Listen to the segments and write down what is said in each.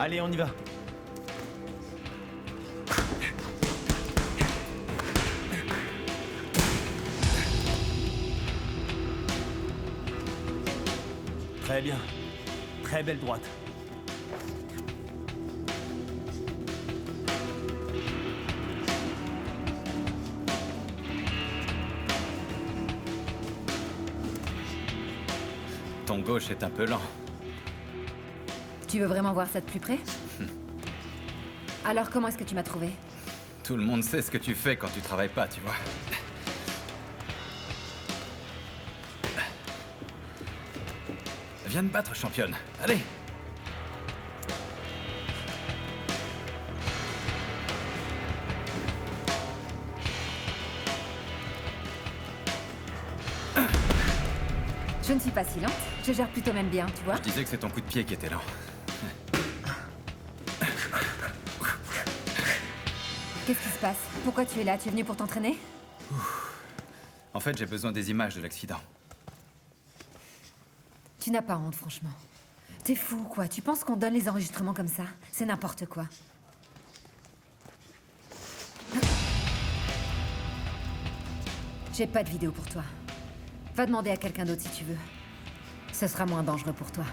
Allez, on y va. Très bien. Très belle droite. Ton gauche est un peu lent. Tu veux vraiment voir ça de plus près? Alors comment est-ce que tu m'as trouvé? Tout le monde sait ce que tu fais quand tu travailles pas, tu vois. Viens te battre, championne. Allez! Je ne suis pas si lente. Je gère plutôt même bien, tu vois. Je disais que c'est ton coup de pied qui était lent. Qu'est-ce qui se passe? Pourquoi tu es là? Tu es venu pour t'entraîner? En fait, j'ai besoin des images de l'accident. Tu n'as pas honte, franchement. T'es fou, quoi. Tu penses qu'on donne les enregistrements comme ça? C'est n'importe quoi. J'ai pas de vidéo pour toi. Va demander à quelqu'un d'autre si tu veux. Ce sera moins dangereux pour toi.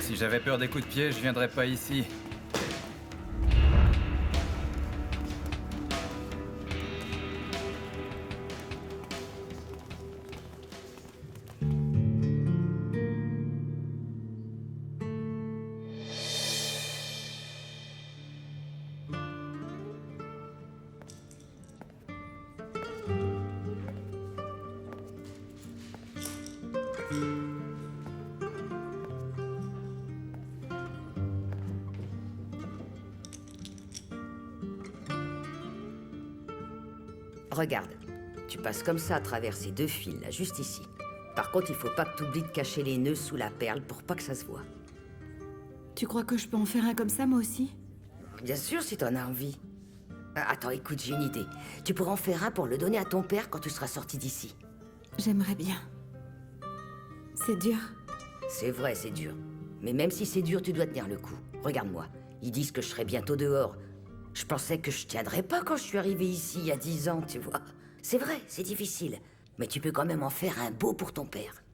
Si j'avais peur des coups de pied, je viendrais pas ici. Regarde, tu passes comme ça à travers ces deux fils, là, juste ici. Par contre, il faut pas que tu oublies de cacher les nœuds sous la perle pour pas que ça se voit. Tu crois que je peux en faire un comme ça, moi aussi? Bien sûr, si t'en as envie. Attends, écoute, j'ai une idée. Tu pourras en faire un pour le donner à ton père quand tu seras sorti d'ici. J'aimerais bien. C'est dur. C'est vrai, c'est dur. Mais même si c'est dur, tu dois tenir le coup. Regarde-moi, ils disent que je serai bientôt dehors. Je pensais que je tiendrais pas quand je suis arrivé ici il y a 10 ans, tu vois. C'est vrai, c'est difficile. Mais tu peux quand même en faire un beau pour ton père.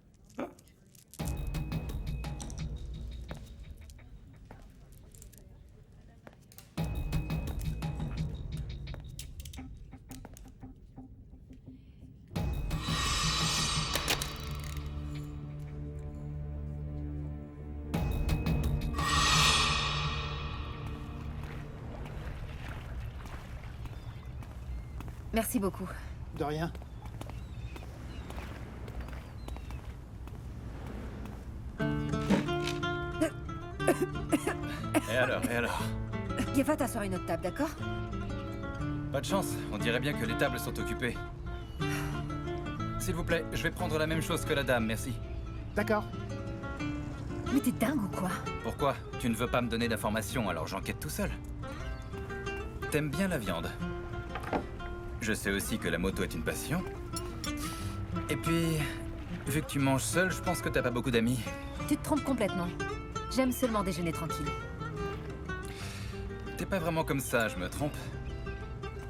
Merci beaucoup. De rien. Et alors? Va t'asseoir à une autre table, d'accord? Pas de chance, on dirait bien que les tables sont occupées. S'il vous plaît, je vais prendre la même chose que la dame, merci. D'accord. Mais t'es dingue ou quoi? Pourquoi? Tu ne veux pas me donner d'informations, alors j'enquête tout seul. T'aimes bien la viande. Je sais aussi que la moto est une passion. Et puis, vu que tu manges seul, je pense que t'as pas beaucoup d'amis. Tu te trompes complètement. J'aime seulement déjeuner tranquille. T'es pas vraiment comme ça, je me trompe.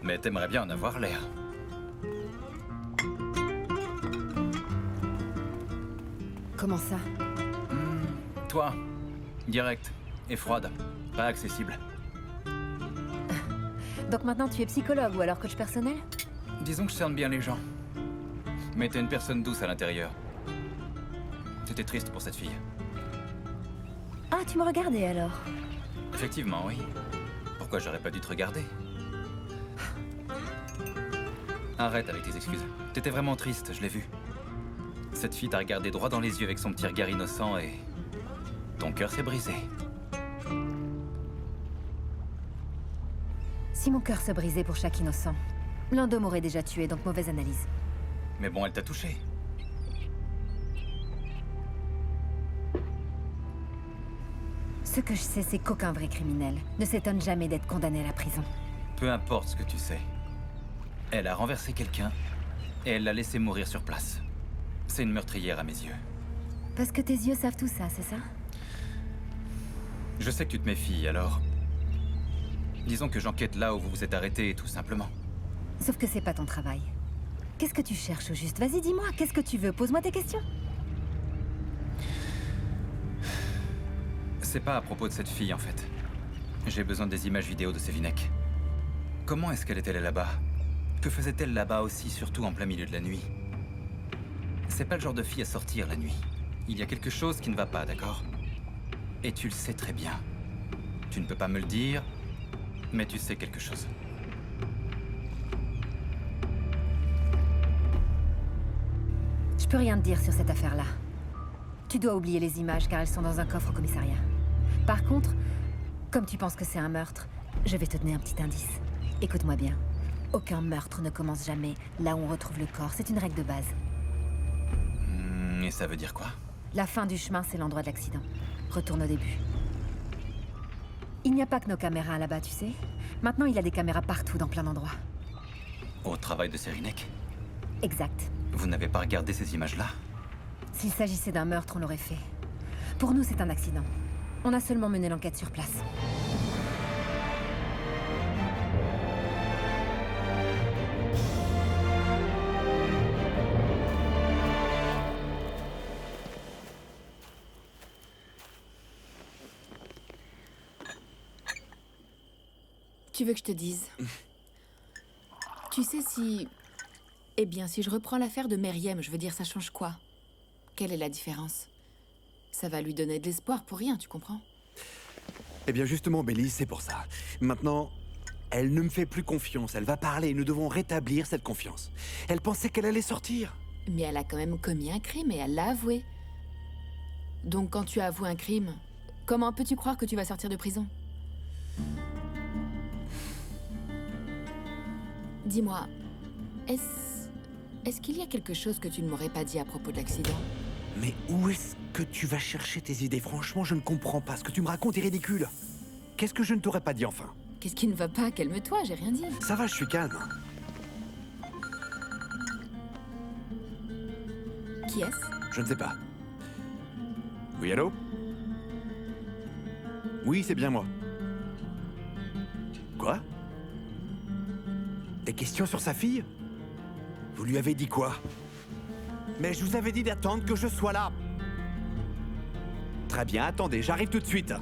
Mais t'aimerais bien en avoir l'air. Comment ça? Toi, direct et froide, pas accessible. Donc maintenant tu es psychologue ou alors coach personnel? Disons que je cerne bien les gens. Mais t'es une personne douce à l'intérieur. C'était triste pour cette fille. Ah, tu me regardais alors? Effectivement, oui. Pourquoi j'aurais pas dû te regarder? Arrête avec tes excuses. T'étais vraiment triste, je l'ai vu. Cette fille t'a regardé droit dans les yeux avec son petit regard innocent et... ton cœur s'est brisé. Si mon cœur se brisait pour chaque innocent, l'un d'eux m'aurait déjà tué, donc mauvaise analyse. Mais bon, elle t'a touché. Ce que je sais, c'est qu'aucun vrai criminel ne s'étonne jamais d'être condamné à la prison. Peu importe ce que tu sais. Elle a renversé quelqu'un et elle l'a laissé mourir sur place. C'est une meurtrière à mes yeux. Parce que tes yeux savent tout ça, c'est ça? Je sais que tu te méfies, alors... Disons que j'enquête là où vous vous êtes arrêté, tout simplement. Sauf que c'est pas ton travail. Qu'est-ce que tu cherches au juste? Vas-y, dis-moi, qu'est-ce que tu veux? Pose-moi tes questions. C'est pas à propos de cette fille, en fait. J'ai besoin des images vidéo de Sevinek. Comment est-ce qu'elle est allée là-bas? Que faisait-elle là-bas aussi, surtout en plein milieu de la nuit? C'est pas le genre de fille à sortir la nuit. Il y a quelque chose qui ne va pas, d'accord? Et tu le sais très bien. Tu ne peux pas me le dire, mais tu sais quelque chose. Je peux rien te dire sur cette affaire-là. Tu dois oublier les images car elles sont dans un coffre au commissariat. Par contre, comme tu penses que c'est un meurtre, je vais te donner un petit indice. Écoute-moi bien. Aucun meurtre ne commence jamais là où on retrouve le corps. C'est une règle de base. Et ça veut dire quoi? La fin du chemin, c'est l'endroit de l'accident. Retourne au début. Il n'y a pas que nos caméras là-bas, tu sais. Maintenant, il y a des caméras partout, dans plein d'endroits. Au travail de Sevinek? Exact. Vous n'avez pas regardé ces images-là? S'il s'agissait d'un meurtre, on l'aurait fait. Pour nous, c'est un accident. On a seulement mené l'enquête sur place. Tu veux que je te dise? Tu sais si... Eh bien, si je reprends l'affaire de Meriem, je veux dire, ça change quoi? Quelle est la différence? Ça va lui donner de l'espoir pour rien, tu comprends? Eh bien justement, Belly, c'est pour ça. Maintenant, elle ne me fait plus confiance. Elle va parler et nous devons rétablir cette confiance. Elle pensait qu'elle allait sortir. Mais elle a quand même commis un crime et elle l'a avoué. Donc quand tu avoues un crime, comment peux-tu croire que tu vas sortir de prison? Dis-moi, est-ce qu'il y a quelque chose que tu ne m'aurais pas dit à propos de l'accident? Mais où est-ce que tu vas chercher tes idées? Franchement, je ne comprends pas. Ce que tu me racontes est ridicule. Qu'est-ce que je ne t'aurais pas dit enfin? Qu'est-ce qui ne va pas? Calme-toi, j'ai rien dit. Ça va, je suis calme. Qui est-ce? Je ne sais pas. Oui, allô? Oui, c'est bien moi. Quoi? Des questions sur sa fille? Vous lui avez dit quoi? Mais je vous avais dit d'attendre que je sois là. Très bien, attendez, j'arrive tout de suite.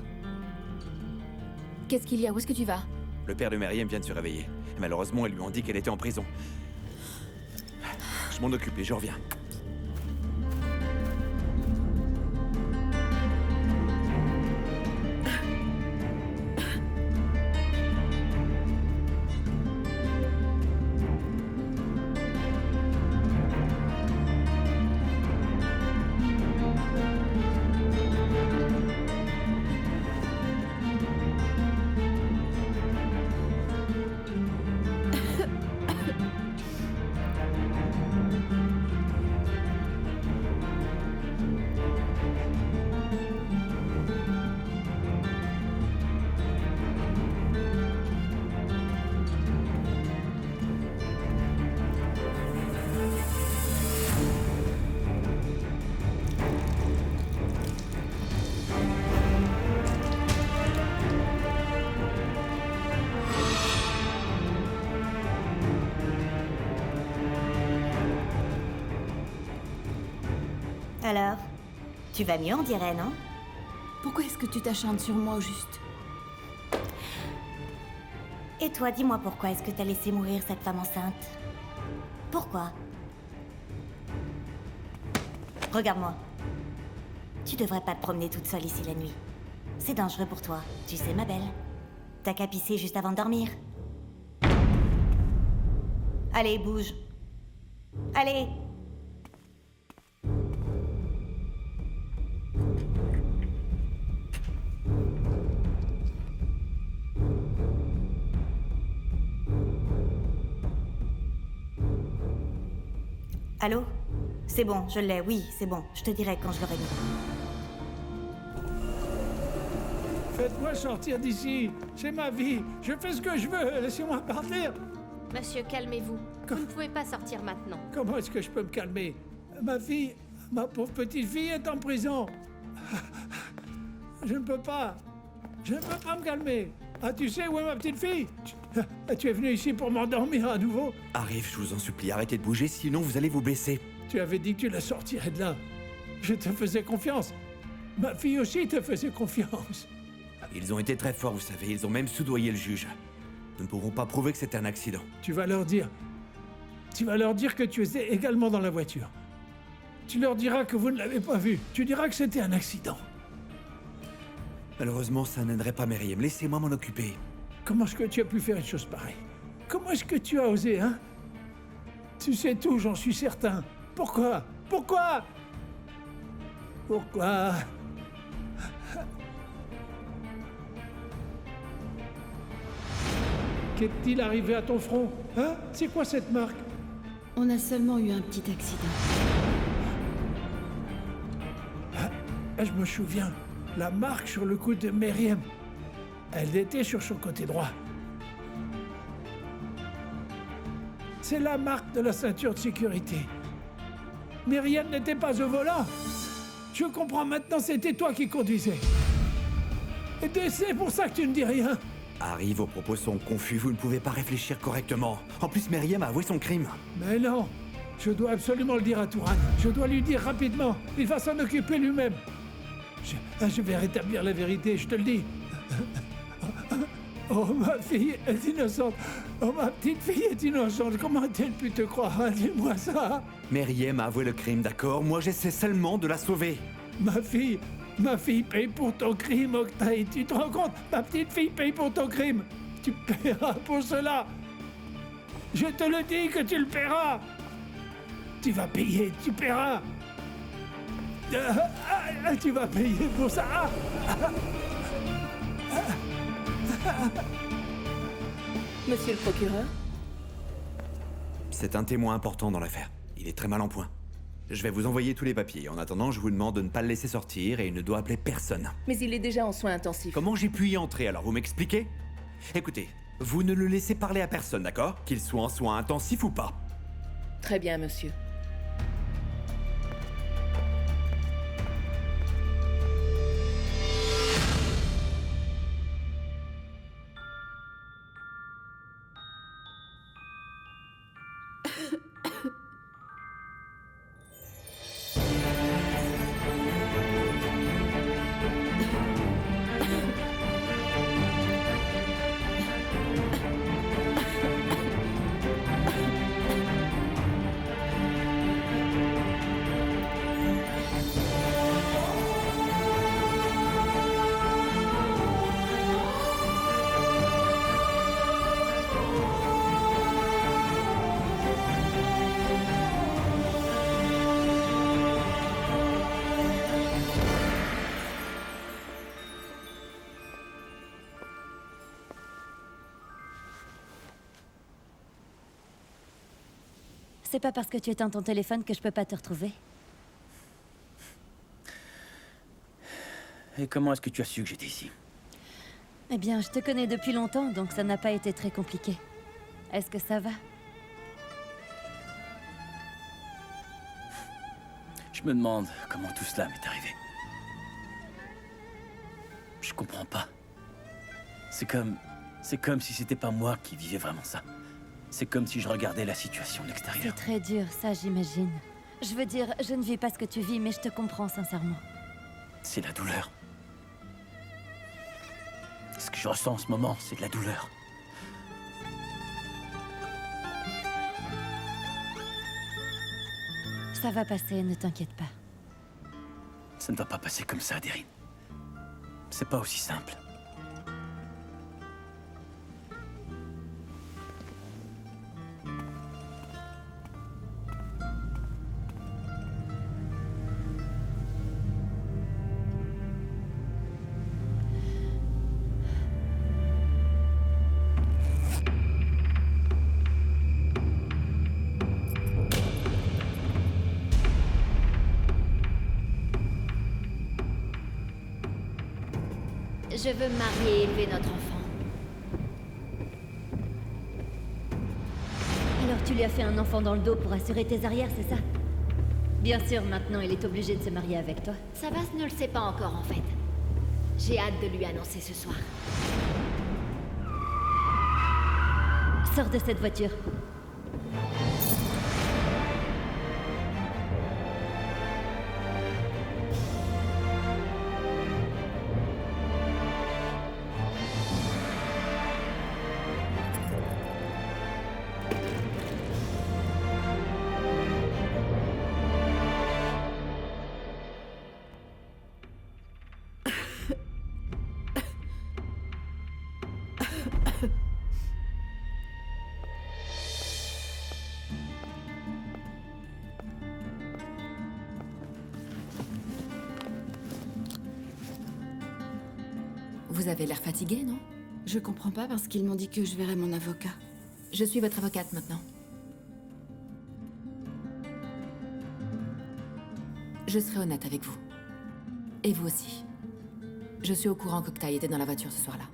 Qu'est-ce qu'il y a? Où est-ce que tu vas? Le père de Meriem vient de se réveiller. Malheureusement, ils lui ont dit qu'elle était en prison. Je m'en occupe et je reviens. Alors, tu vas mieux, on dirait, non? Pourquoi est-ce que tu t'acharnes sur moi au juste? Et toi, dis-moi pourquoi est-ce que t'as laissé mourir cette femme enceinte? Pourquoi? Regarde-moi. Tu devrais pas te promener toute seule ici la nuit. C'est dangereux pour toi, tu sais, ma belle. T'as qu'à pisser juste avant de dormir. Allez, bouge. Allez! Allô? C'est bon, je l'ai, oui, c'est bon. Je te dirai quand je l'aurai mis. Faites-moi sortir d'ici. C'est ma vie. Je fais ce que je veux. Laissez-moi partir. Monsieur, calmez-vous. Vous ne pouvez pas sortir maintenant. Comment est-ce que je peux me calmer? Ma fille Ma pauvre petite fille est en prison. Je ne peux pas. Je ne peux pas me calmer. Ah, tu sais où est ma petite fille? Tu es venu ici pour m'endormir à nouveau? Arrive, je vous en supplie, arrêtez de bouger, sinon vous allez vous blesser. Tu avais dit que tu la sortirais de là. Je te faisais confiance. Ma fille aussi te faisait confiance. Ils ont été très forts, vous savez, ils ont même soudoyé le juge. Nous ne pourrons pas prouver que c'était un accident. Tu vas leur dire. Tu vas leur dire que tu étais également dans la voiture. Tu leur diras que vous ne l'avez pas vu. Tu diras que c'était un accident. Malheureusement, ça n'aiderait pas Meriem. Laissez-moi m'en occuper. Comment est-ce que tu as pu faire une chose pareille? Comment est-ce que tu as osé, hein? Tu sais tout, j'en suis certain. Pourquoi? Pourquoi? Pourquoi? Qu'est-il arrivé à ton front? Hein? C'est quoi cette marque? On a seulement eu un petit accident. Ah, je me souviens. La marque sur le coude de Meriem. Elle était sur son côté droit. C'est la marque de la ceinture de sécurité. Meriem n'était pas au volant. Je comprends maintenant, c'était toi qui conduisais. Et c'est pour ça que tu ne dis rien. Harry, vos propos sont confus, vous ne pouvez pas réfléchir correctement. En plus, Meriem a avoué son crime. Mais non, je dois absolument le dire à Touran. Je dois lui dire rapidement. Il va s'en occuper lui-même. Je vais rétablir la vérité, je te le dis. Oh, ma fille est innocente. Oh, ma petite fille est innocente. Comment a-t-elle pu te croire? Dis-moi ça. Meriem a avoué le crime, d'accord? Moi, j'essaie seulement de la sauver. Ma fille paye pour ton crime, Octave. Tu te rends compte? Ma petite fille paye pour ton crime. Tu paieras pour cela. Je te le dis que tu le paieras. Tu vas payer, tu paieras. Tu vas payer pour ça. Monsieur le procureur? C'est un témoin important dans l'affaire. Il est très mal en point. Je vais vous envoyer tous les papiers. En attendant, je vous demande de ne pas le laisser sortir et il ne doit appeler personne. Mais il est déjà en soins intensifs. Comment j'ai pu y entrer alors? Vous m'expliquez? Écoutez, vous ne le laissez parler à personne, d'accord? Qu'il soit en soins intensifs ou pas. Très bien, monsieur. C'est pas parce que tu éteins ton téléphone que je peux pas te retrouver. Et comment est-ce que tu as su que j'étais ici? Eh bien, je te connais depuis longtemps, donc ça n'a pas été très compliqué. Est-ce que ça va? Je me demande comment tout cela m'est arrivé. Je comprends pas. C'est comme si c'était pas moi qui vivais vraiment ça. C'est comme si je regardais la situation de C'est l'extérieur. très dur, ça j'imagine. Je veux dire, je ne vis pas ce que tu vis, mais je te comprends sincèrement. C'est la douleur. Ce que je ressens en ce moment, c'est de la douleur. Ça va passer, ne t'inquiète pas. Ça ne va pas passer comme ça, Deryn. C'est pas aussi simple. Je veux me marier et élever notre enfant. Alors tu lui as fait un enfant dans le dos pour assurer tes arrières, c'est ça? Bien sûr, maintenant il est obligé de se marier avec toi. Savas ne le sait pas encore en fait. J'ai hâte de lui annoncer ce soir. Sors de cette voiture. Vous avez l'air fatigué, non? Je comprends pas parce qu'ils m'ont dit que je verrais mon avocat. Je suis votre avocate maintenant. Je serai honnête avec vous. Et vous aussi. Je suis au courant qu'Octaï était dans la voiture ce soir-là.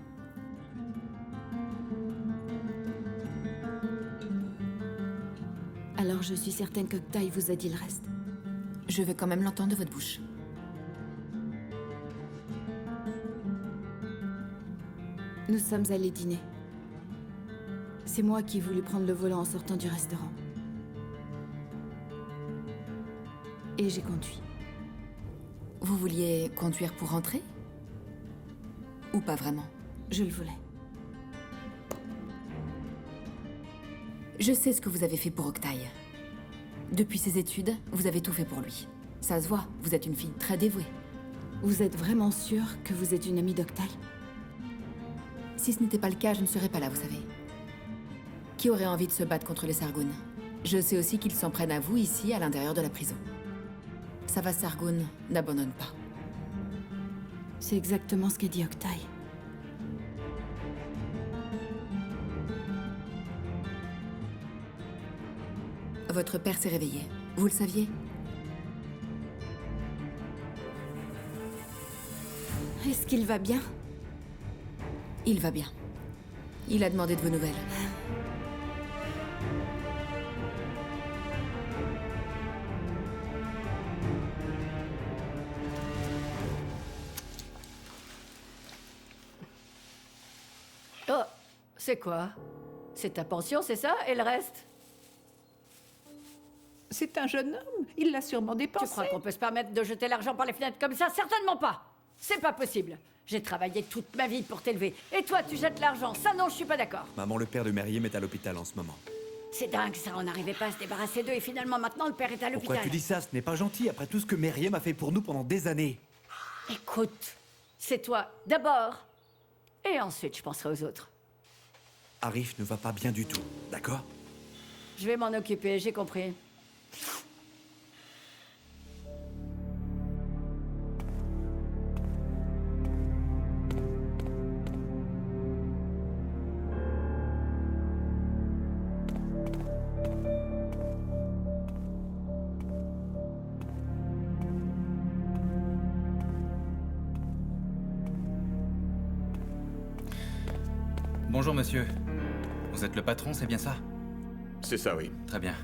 Alors je suis certaine qu'Octaï vous a dit le reste. Je veux quand même l'entendre de votre bouche. Nous sommes allés dîner. C'est moi qui ai voulu prendre le volant en sortant du restaurant. Et j'ai conduit. Vous vouliez conduire pour rentrer? Ou pas vraiment? Je le voulais. Je sais ce que vous avez fait pour Octaï. Depuis ses études, vous avez tout fait pour lui. Ça se voit, vous êtes une fille très dévouée. Vous êtes vraiment sûre que vous êtes une amie d'Octaï? Si ce n'était pas le cas, je ne serais pas là, vous savez. Qui aurait envie de se battre contre les Sargoon? Je sais aussi qu'ils s'en prennent à vous ici, à l'intérieur de la prison. Savas Sargoon n'abandonne pas. C'est exactement ce qu'a dit Octaï. Votre père s'est réveillé. Vous le saviez? Est-ce qu'il va bien? Il va bien. Il a demandé de vos nouvelles. Oh, c'est quoi? C'est ta pension, c'est ça? Et le reste? C'est un jeune homme. Il l'a sûrement dépensé. Tu crois qu'on peut se permettre de jeter l'argent par les fenêtres comme ça? Certainement pas! C'est pas possible. J'ai travaillé toute ma vie pour t'élever. Et toi, tu jettes l'argent. Ça, non, je suis pas d'accord. Maman, le père de Meriem est à l'hôpital en ce moment. C'est dingue, ça. On n'arrivait pas à se débarrasser d'eux. Et finalement, maintenant, le père est à l'hôpital. Pourquoi tu dis ça? Ce n'est pas gentil, après tout ce que Meriem a fait pour nous pendant des années. Écoute, c'est toi d'abord. Et ensuite, je penserai aux autres. Arif ne va pas bien du tout, d'accord? Je vais m'en occuper, j'ai compris. Bonjour, monsieur. Vous êtes le patron, c'est bien ça? C'est ça, oui. Très bien.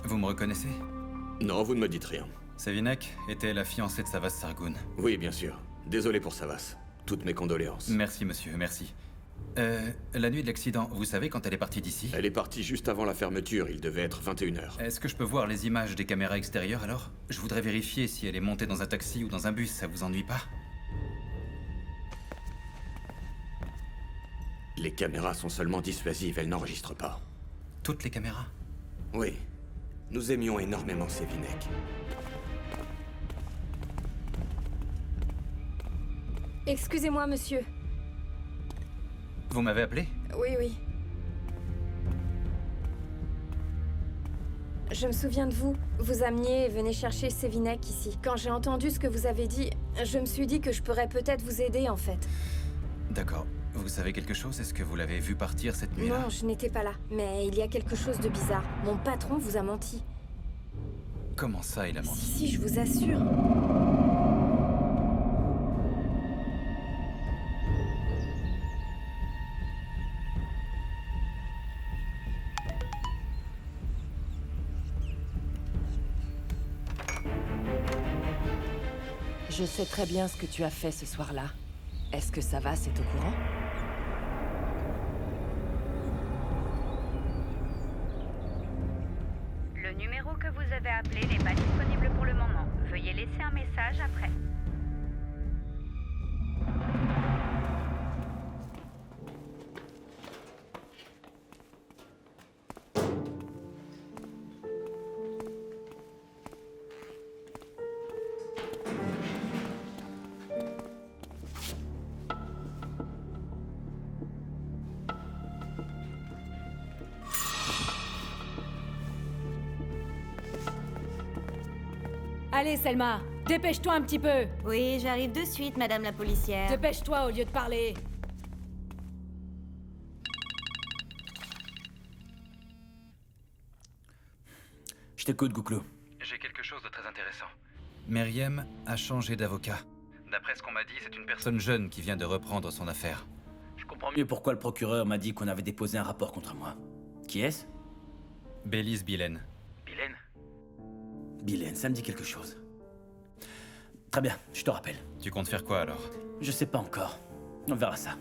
Vous me reconnaissez? Non, vous ne me dites rien. Savinek était la fiancée de Savas Sargoon. Oui, bien sûr. Désolé pour Savas. Toutes mes condoléances. Merci, monsieur, merci. La nuit de l'accident, vous savez quand elle est partie d'ici? Elle est partie juste avant la fermeture, il devait être 21h. Est-ce que je peux voir les images des caméras extérieures alors? Je voudrais vérifier si elle est montée dans un taxi ou dans un bus, ça vous ennuie pas? Les caméras sont seulement dissuasives, elles n'enregistrent pas. Toutes les caméras? Oui. Nous aimions énormément Savinek. Excusez-moi, monsieur. Vous m'avez appelé? Oui, oui. Je me souviens de vous. Vous ameniez et venez chercher Savinek ici. Quand j'ai entendu ce que vous avez dit, je me suis dit que je pourrais peut-être vous aider, en fait. D'accord. Vous savez quelque chose? Est-ce que vous l'avez vu partir cette nuit-là? Non, je n'étais pas là. Mais il y a quelque chose de bizarre. Mon patron vous a menti. Comment ça, il a menti? Si, je vous assure. Je sais très bien ce que tu as fait ce soir-là. Est-ce que ça va, c'est au courant? Le numéro que vous avez appelé n'est pas disponible pour le moment. Veuillez laisser un message après. Allez, Selma, dépêche-toi un petit peu. Oui, j'arrive de suite, madame la policière. Dépêche-toi au lieu de parler. Je t'écoute, Gouklou. J'ai quelque chose de très intéressant. Meriem a changé d'avocat. D'après ce qu'on m'a dit, c'est une personne jeune qui vient de reprendre son affaire. Je comprends mieux pourquoi le procureur m'a dit qu'on avait déposé un rapport contre moi. Qui est-ce? Bélise Billen. Billen? Billen, ça me dit quelque chose. Très bien, je te rappelle. Tu comptes faire quoi alors? Je sais pas encore. On verra ça.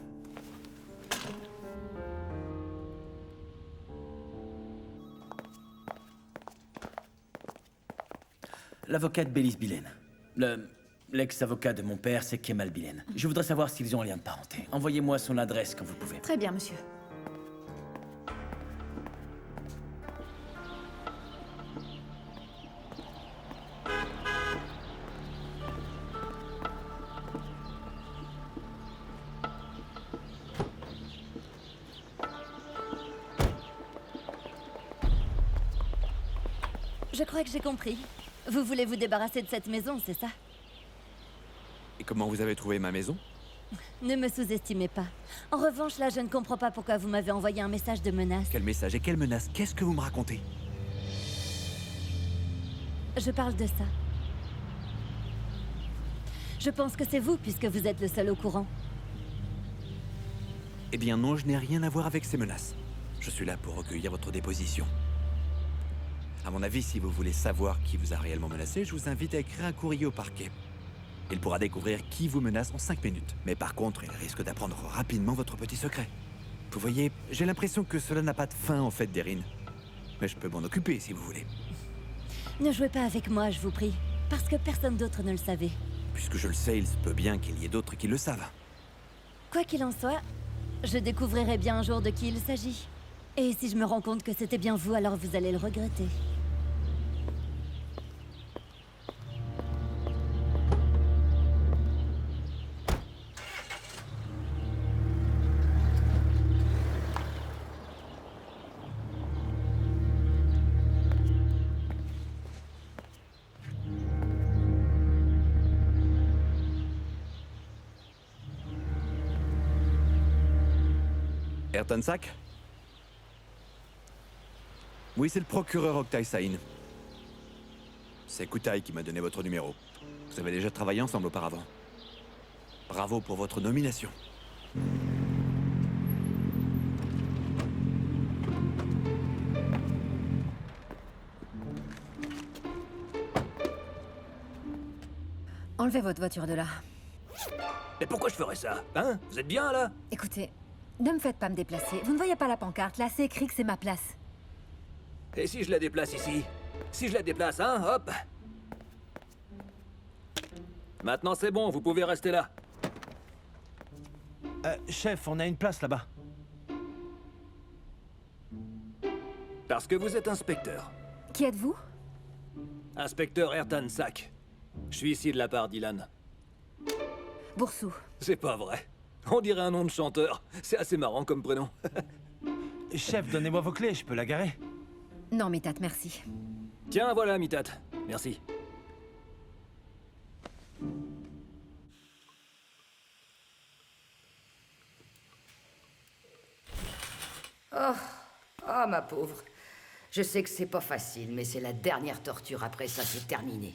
L'avocate Bélise Billen. L'ex-avocat de mon père, c'est Kemal Billen. Je voudrais savoir s'ils ont un lien de parenté. Envoyez-moi son adresse quand vous pouvez. Très bien, monsieur. Je crois que j'ai compris. Vous voulez vous débarrasser de cette maison, c'est ça? Et comment vous avez trouvé ma maison? Ne me sous-estimez pas. En revanche, là, je ne comprends pas pourquoi vous m'avez envoyé un message de menace. Quel message et quelle menace? Qu'est-ce que vous me racontez? Je parle de ça. Je pense que c'est vous, puisque vous êtes le seul au courant. Eh bien non, je n'ai rien à voir avec ces menaces. Je suis là pour recueillir votre déposition. À mon avis, si vous voulez savoir qui vous a réellement menacé, je vous invite à écrire un courrier au parquet. Il pourra découvrir qui vous menace en 5 minutes. Mais par contre, il risque d'apprendre rapidement votre petit secret. Vous voyez, j'ai l'impression que cela n'a pas de fin en fait, Deryn. Mais je peux m'en occuper si vous voulez. Ne jouez pas avec moi, je vous prie. Parce que personne d'autre ne le savait. Puisque je le sais, il se peut bien qu'il y ait d'autres qui le savent. Quoi qu'il en soit, je découvrirai bien un jour de qui il s'agit. Et si je me rends compte que c'était bien vous, alors vous allez le regretter. Ayrton Sack? Oui, c'est le procureur Oktay Sahin. C'est Kutai qui m'a donné votre numéro. Vous avez déjà travaillé ensemble auparavant. Bravo pour votre nomination. Enlevez votre voiture de là. Mais pourquoi je ferais ça? Hein? Vous êtes bien, là? Écoutez, ne me faites pas me déplacer. Vous ne voyez pas la pancarte? Là, c'est écrit que c'est ma place. Et si je la déplace ici? Si je la déplace, hein? Hop! Maintenant, c'est bon, vous pouvez rester là. Chef, on a une place là-bas. Parce que vous êtes inspecteur. Qui êtes-vous? Inspecteur Ayrton Sack. Je suis ici de la part d'Ilan. Boursou. C'est pas vrai. On dirait un nom de chanteur. C'est assez marrant comme prénom. Chef, donnez-moi vos clés, je peux la garer. Non, Mitat, merci. Tiens, voilà, Mitat. Merci. Oh, ma pauvre. Je sais que c'est pas facile, mais c'est la dernière torture. Après ça, c'est terminé.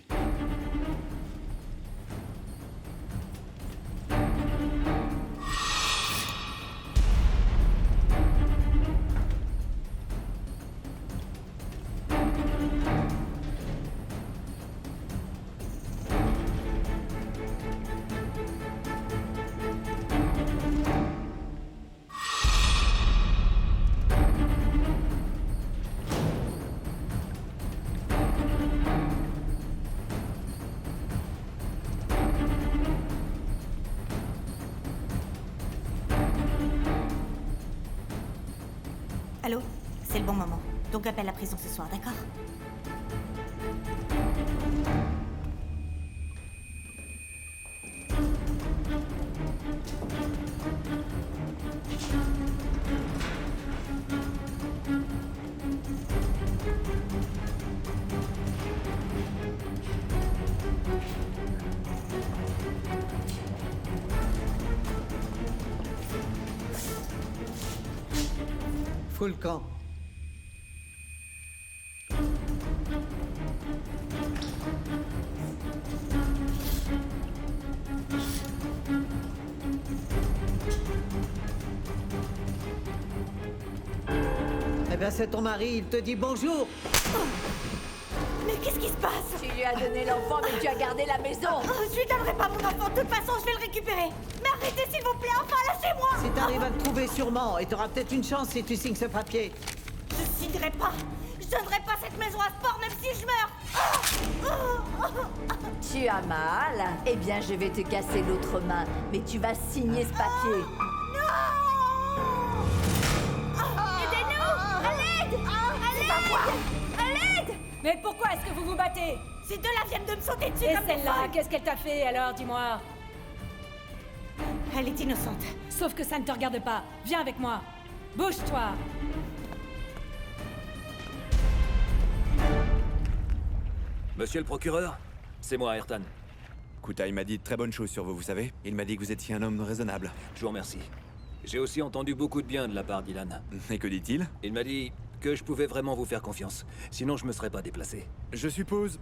Allô? C'est le bon moment. Donc appelle la prison ce soir, d'accord? Full camp. Eh ben c'est ton mari, il te dit bonjour. Mais qu'est-ce qui se passe? Tu lui as donné l'enfant, mais tu as gardé la maison. Je lui donnerai pas mon enfant, de toute façon je vais le récupérer. Mais arrêtez s'il vous plaît, enfin lâchez-moi. Si t'arrives à le trouver sûrement, et t'auras peut-être une chance si tu signes ce papier. Je signerai pas. Je donnerai pas cette maison à Sport même si je meurs. Tu as mal? Eh bien, je vais te casser l'autre main, mais tu vas signer ce papier. Aidez-nous! À l'aide! À l'aide! Mais pourquoi est-ce que vous vous battez? Ces deux-là viennent de me sauter dessus Et comme des celle-là, folles. qu'est-ce qu'elle t'a fait alors, dis-moi? Elle est innocente. Sauf que ça ne te regarde pas. Viens avec moi. Bouge-toi. Monsieur le procureur, c'est moi, Ayrton. Kuta, il m'a dit de très bonnes choses sur vous, vous savez. Il m'a dit que vous étiez un homme raisonnable. Je vous remercie. J'ai aussi entendu beaucoup de bien de la part d'Ilan. Et que dit-il? Il m'a dit que je pouvais vraiment vous faire confiance. Sinon, je me serais pas déplacé. Je suppose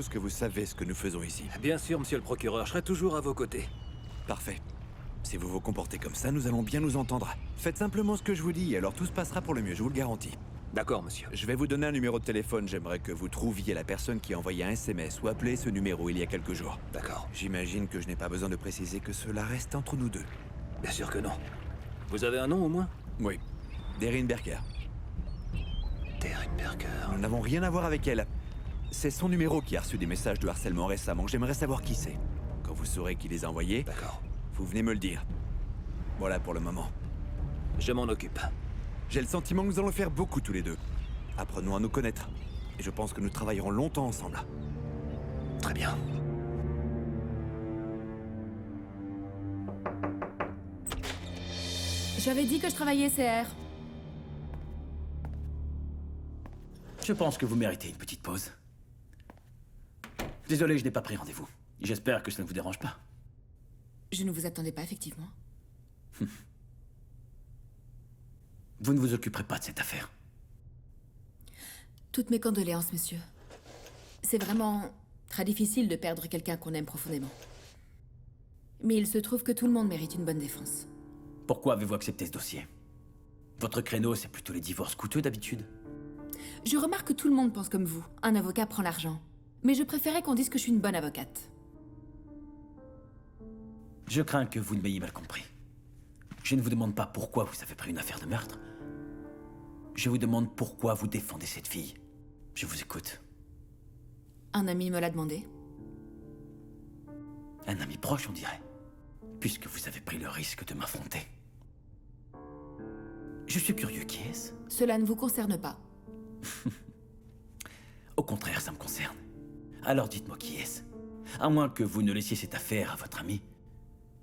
que vous savez ce que nous faisons ici. Bien sûr, monsieur le procureur, je serai toujours à vos côtés. Parfait. Si vous vous comportez comme ça, nous allons bien nous entendre. Faites simplement ce que je vous dis, alors tout se passera pour le mieux, je vous le garantis. D'accord, monsieur. Je vais vous donner un numéro de téléphone. J'aimerais que vous trouviez la personne qui a envoyé un SMS ou appelé ce numéro il y a quelques jours. D'accord. J'imagine que je n'ai pas besoin de préciser que cela reste entre nous deux. Bien sûr que non. Vous avez un nom au moins? Oui. Darren Berker. Darren Berker. Nous n'avons rien à voir avec elle. C'est son numéro qui a reçu des messages de harcèlement récemment. J'aimerais savoir qui c'est. Quand vous saurez qui les a envoyés, d'accord, vous venez me le dire. Voilà pour le moment. Je m'en occupe. J'ai le sentiment que nous allons faire beaucoup tous les deux. Apprenons à nous connaître. Et je pense que nous travaillerons longtemps ensemble. Très bien. J'avais dit que je travaillais CR. Je pense que vous méritez une petite pause. Désolé, je n'ai pas pris rendez-vous. J'espère que ça ne vous dérange pas. Je ne vous attendais pas, effectivement. Vous ne vous occuperez pas de cette affaire. Toutes mes condoléances, monsieur. C'est vraiment très difficile de perdre quelqu'un qu'on aime profondément. Mais il se trouve que tout le monde mérite une bonne défense. Pourquoi avez-vous accepté ce dossier? Votre créneau, c'est plutôt les divorces coûteux d'habitude. Je remarque que tout le monde pense comme vous. Un avocat prend l'argent. Mais je préférais qu'on dise que je suis une bonne avocate. Je crains que vous ne m'ayez mal compris. Je ne vous demande pas pourquoi vous avez pris une affaire de meurtre. Je vous demande pourquoi vous défendez cette fille. Je vous écoute. Un ami me l'a demandé. Un ami proche, on dirait. Puisque vous avez pris le risque de m'affronter. Je suis curieux, qui est-ce? Cela ne vous concerne pas. Au contraire, ça me concerne. Alors dites-moi qui est-ce? À moins que vous ne laissiez cette affaire à votre ami.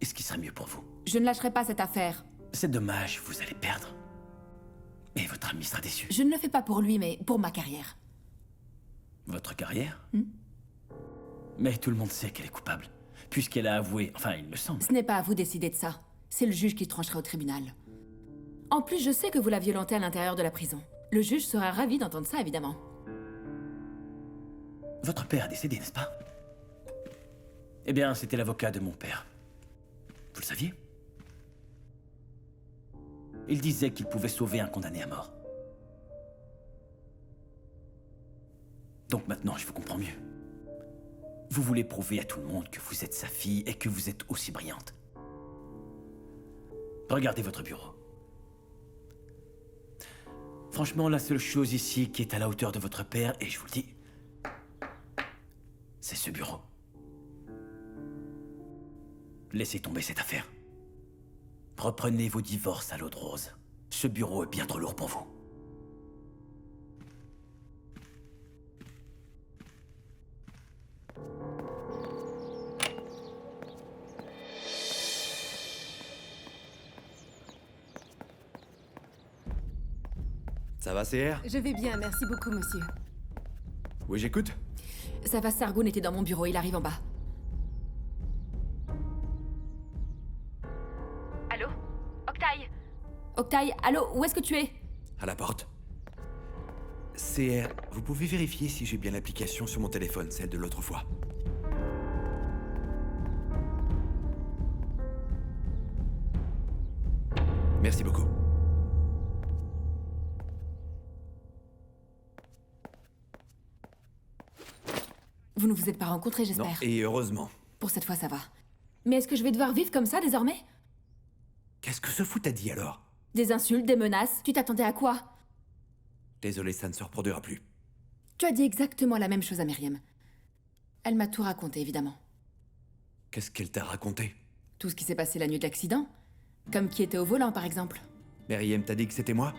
Est-ce qui serait mieux pour vous? Je ne lâcherai pas cette affaire. C'est dommage, vous allez perdre. Et votre ami sera déçu. Je ne le fais pas pour lui, mais pour ma carrière. Votre carrière? Mais tout le monde sait qu'elle est coupable. Puisqu'elle a avoué, enfin, il me semble. Ce n'est pas à vous de décider de ça. C'est le juge qui tranchera au tribunal. En plus, je sais que vous la violentez à l'intérieur de la prison. Le juge sera ravi d'entendre ça, évidemment. Votre père est décédé, n'est-ce pas? Eh bien, c'était l'avocat de mon père. Vous le saviez? Il disait qu'il pouvait sauver un condamné à mort. Donc maintenant, je vous comprends mieux. Vous voulez prouver à tout le monde que vous êtes sa fille et que vous êtes aussi brillante. Regardez votre bureau. Franchement, la seule chose ici qui est à la hauteur de votre père, et je vous le dis, c'est ce bureau. Laissez tomber cette affaire. Reprenez vos divorces à l'eau de rose. Ce bureau est bien trop lourd pour vous. Ça va, CR? Je vais bien, merci beaucoup, monsieur. Oui, j'écoute. Ça va, Sargon était dans mon bureau, il arrive en bas. Allô? Octaï? Octaï, allô, où est-ce que tu es? À la porte. CR, vous pouvez vérifier si j'ai bien l'application sur mon téléphone, celle de l'autre fois. Merci beaucoup. Vous ne vous êtes pas rencontrés, Non, j'espère. et heureusement. Pour cette fois, ça va. Mais est-ce que je vais devoir vivre comme ça, désormais? Qu'est-ce que ce fou t'a dit alors? Des insultes, des menaces, tu t'attendais à quoi? Désolé, ça ne se reproduira plus. Tu as dit exactement la même chose à Myriam. Elle m'a tout raconté, évidemment. Qu'est-ce qu'elle t'a raconté? Tout ce qui s'est passé la nuit de l'accident. Comme qui était au volant, par exemple. Myriam t'a dit que c'était moi?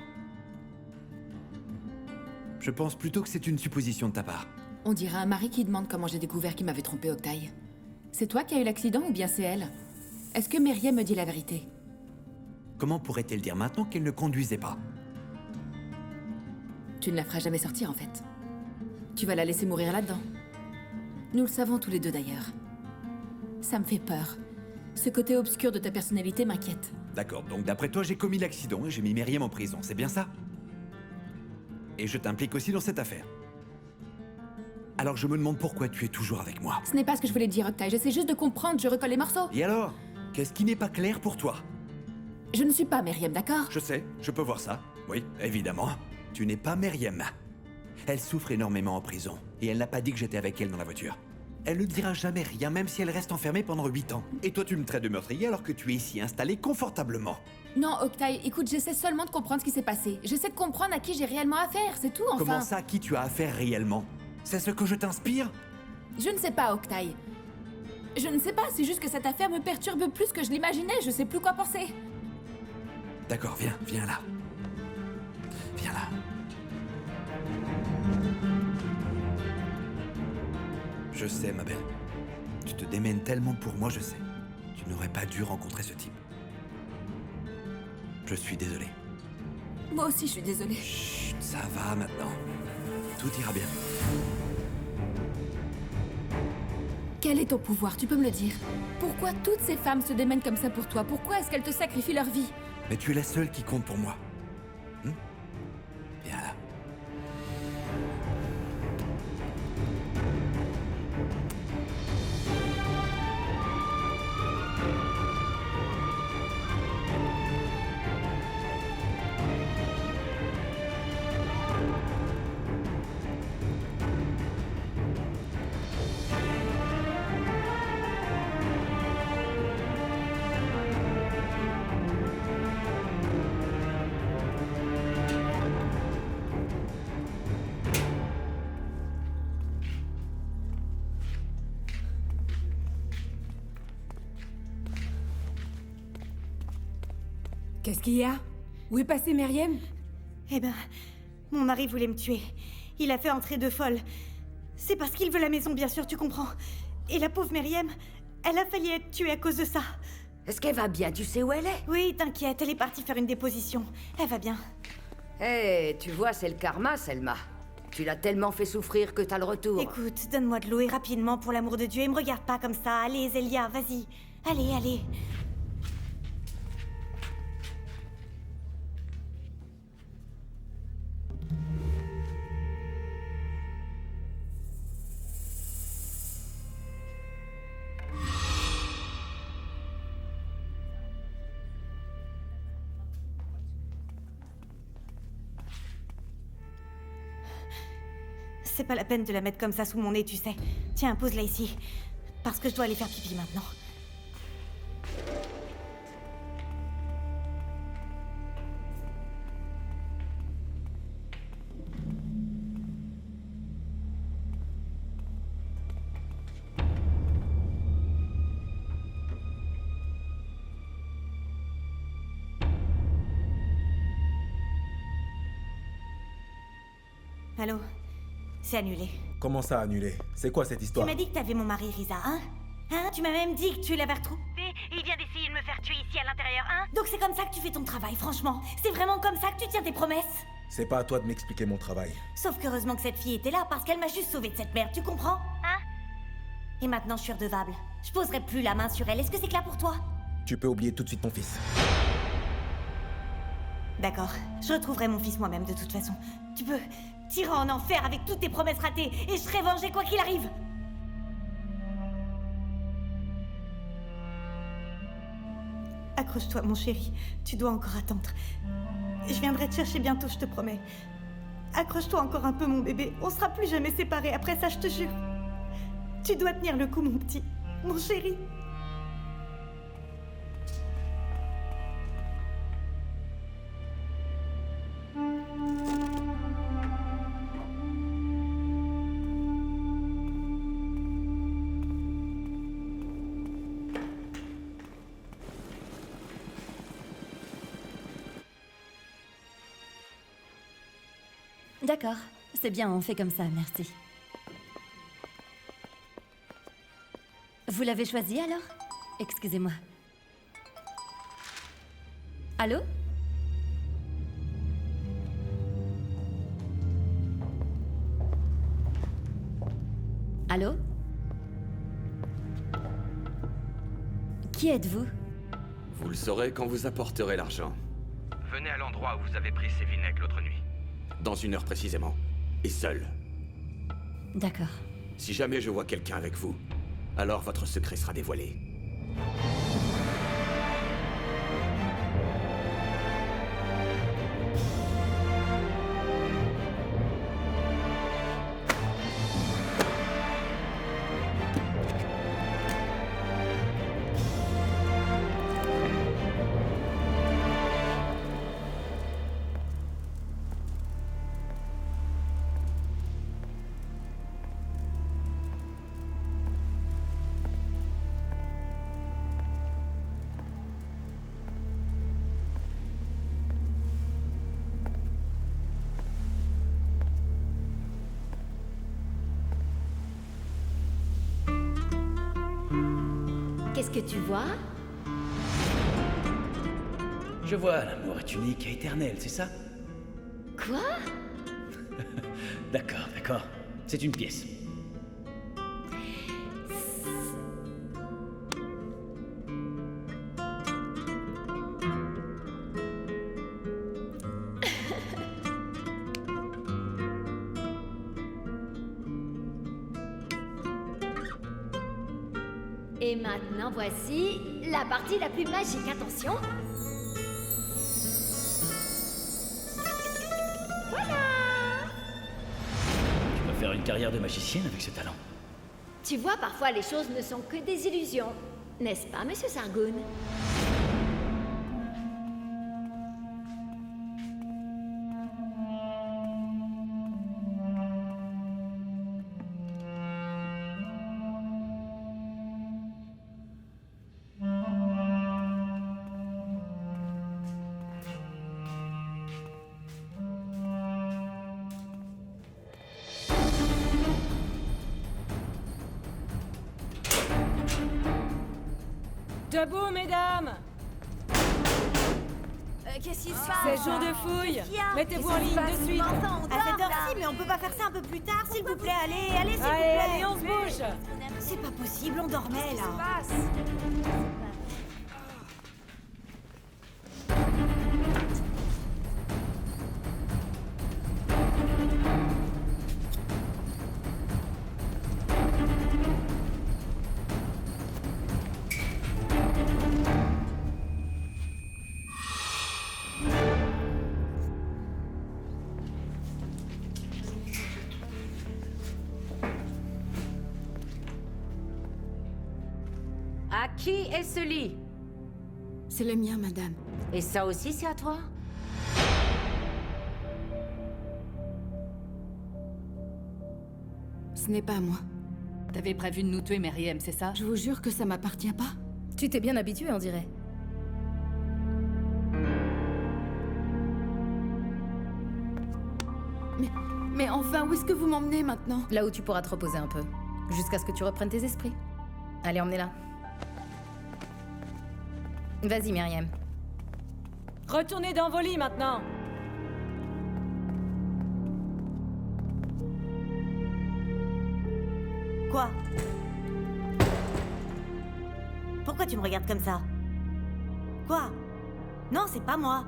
Je pense plutôt que c'est une supposition de ta part. On dirait un mari qui demande comment j'ai découvert qu'il m'avait trompé, Octaï. C'est toi qui as eu l'accident ou bien c'est elle? Est-ce que Myriam me dit la vérité? Comment pourrait-elle dire maintenant qu'elle ne conduisait pas? Tu ne la feras jamais sortir, en fait. Tu vas la laisser mourir là-dedans. Nous le savons tous les deux, d'ailleurs. Ça me fait peur. Ce côté obscur de ta personnalité m'inquiète. D'accord, donc d'après toi, j'ai commis l'accident et j'ai mis Myriam en prison, c'est bien ça? Et je t'implique aussi dans cette affaire. Alors je me demande pourquoi tu es toujours avec moi. Ce n'est pas ce que je voulais dire, Octaï. J'essaie juste de comprendre, je recolle les morceaux. Et alors? Qu'est-ce qui n'est pas clair pour toi? Je ne suis pas Myriam, d'accord? Je sais, je peux voir ça. Oui, évidemment. Tu n'es pas Myriam. Elle souffre énormément en prison. Et elle n'a pas dit que j'étais avec elle dans la voiture. Elle ne dira jamais rien, même si elle reste enfermée pendant 8 ans. Et toi, tu me traites de meurtrier alors que tu es ici installé confortablement. Non, Octaï, écoute, j'essaie seulement de comprendre ce qui s'est passé. J'essaie de comprendre à qui j'ai réellement affaire, c'est tout, enfin. Comment ça, à qui tu as affaire réellement? C'est ce que je t'inspire? Je ne sais pas, Octaï. Je ne sais pas, c'est juste que cette affaire me perturbe plus que je l'imaginais, je sais plus quoi penser. D'accord, viens là. Viens là. Je sais, ma belle. Tu te démènes tellement pour moi, je sais. Tu n'aurais pas dû rencontrer ce type. Je suis désolé. Moi aussi, je suis désolée. Chut, ça va maintenant. Tout ira bien. Quel est ton pouvoir, tu peux me le dire? Pourquoi toutes ces femmes se démènent comme ça pour toi? Pourquoi est-ce qu'elles te sacrifient leur vie? Mais tu es la seule qui compte pour moi. Viens là. Qu'est-ce qu'il y a? Où est passée Myriam? Eh ben, mon mari voulait me tuer. Il a fait entrer 2 folles. C'est parce qu'il veut la maison, bien sûr, tu comprends. Et la pauvre Myriam, elle a failli être tuée à cause de ça. Est-ce qu'elle va bien? Tu sais où elle est? Oui, t'inquiète, elle est partie faire une déposition. Elle va bien. Eh, tu vois, c'est le karma, Selma. Tu l'as tellement fait souffrir que t'as le retour. Écoute, donne-moi de l'eau et rapidement, pour l'amour de Dieu, et me regarde pas comme ça. Allez, Zélia, vas-y. Allez, allez. C'est pas la peine de la mettre comme ça sous mon nez, tu sais. Tiens, pose-la ici. Parce que je dois aller faire pipi maintenant. Allô? C'est annulé. Comment ça, annulé? C'est quoi cette histoire? Tu m'as dit que t'avais mon mari, Risa, hein? Hein? Tu m'as même dit que tu l'avais retrouvé. Il vient d'essayer de me faire tuer ici à l'intérieur, hein? Donc c'est comme ça que tu fais ton travail, franchement. C'est vraiment comme ça que tu tiens tes promesses? C'est pas à toi de m'expliquer mon travail. Sauf qu'heureusement que cette fille était là, parce qu'elle m'a juste sauvée de cette merde, tu comprends? Hein? Et maintenant, je suis redevable. Je poserai plus la main sur elle. Est-ce que c'est clair pour toi? Tu peux oublier tout de suite ton fils. D'accord. Je retrouverai mon fils moi-même, de toute façon. Tu peux tirer en enfer avec toutes tes promesses ratées, et je serai vengée quoi qu'il arrive. Accroche-toi, mon chéri. Tu dois encore attendre. Je viendrai te chercher bientôt, je te promets. Accroche-toi encore un peu, mon bébé. On sera plus jamais séparés après ça, je te jure. Tu dois tenir le coup, mon petit. Mon chéri. D'accord, c'est bien, on fait comme ça, merci. Vous l'avez choisi alors? Excusez-moi. Allô? Allô? Qui êtes-vous? Vous le saurez quand vous apporterez l'argent. Venez à l'endroit où vous avez pris Sévinec l'autre nuit. Dans 1 heure précisément. Et seul. D'accord. Si jamais je vois quelqu'un avec vous, alors votre secret sera dévoilé. Qu'est-ce que tu vois? Je vois, l'amour est unique et éternel, c'est ça? Quoi? D'accord, d'accord. C'est une pièce. Et maintenant, voici la partie la plus magique. Attention. Voilà! Tu vas faire une carrière de magicienne avec ce talent. Tu vois, parfois les choses ne sont que des illusions. N'est-ce pas, monsieur Sargoon? Debout, mesdames! Qu'est-ce qui se passe? C'est jour de fouille! Mettez-vous en ligne de suite! À cette heure-ci, mais on peut pas faire ça un peu plus tard, s'il vous plaît. Allez, allez, s'il vous Allez, plaît. allez, on se bouge! C'est pas possible, on dormait là. À qui est ce lit? C'est le mien, madame. Et ça aussi, c'est à toi? Ce n'est pas à moi. T'avais prévu de nous tuer, Meriem, c'est ça? Je vous jure que ça m'appartient pas. Tu t'es bien habitué, on dirait. Mais enfin, où est-ce que vous m'emmenez maintenant? Là où tu pourras te reposer un peu. Jusqu'à ce que tu reprennes tes esprits. Allez, emmenez-la. Vas-y, Meriem. Retournez dans vos lits maintenant! Quoi? Pourquoi tu me regardes comme ça? Quoi? Non, c'est pas moi.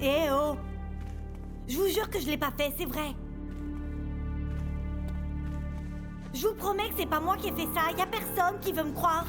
Eh oh! Je vous jure que je l'ai pas fait, c'est vrai. Je vous promets que c'est pas moi qui ai fait ça, y a personne qui veut me croire.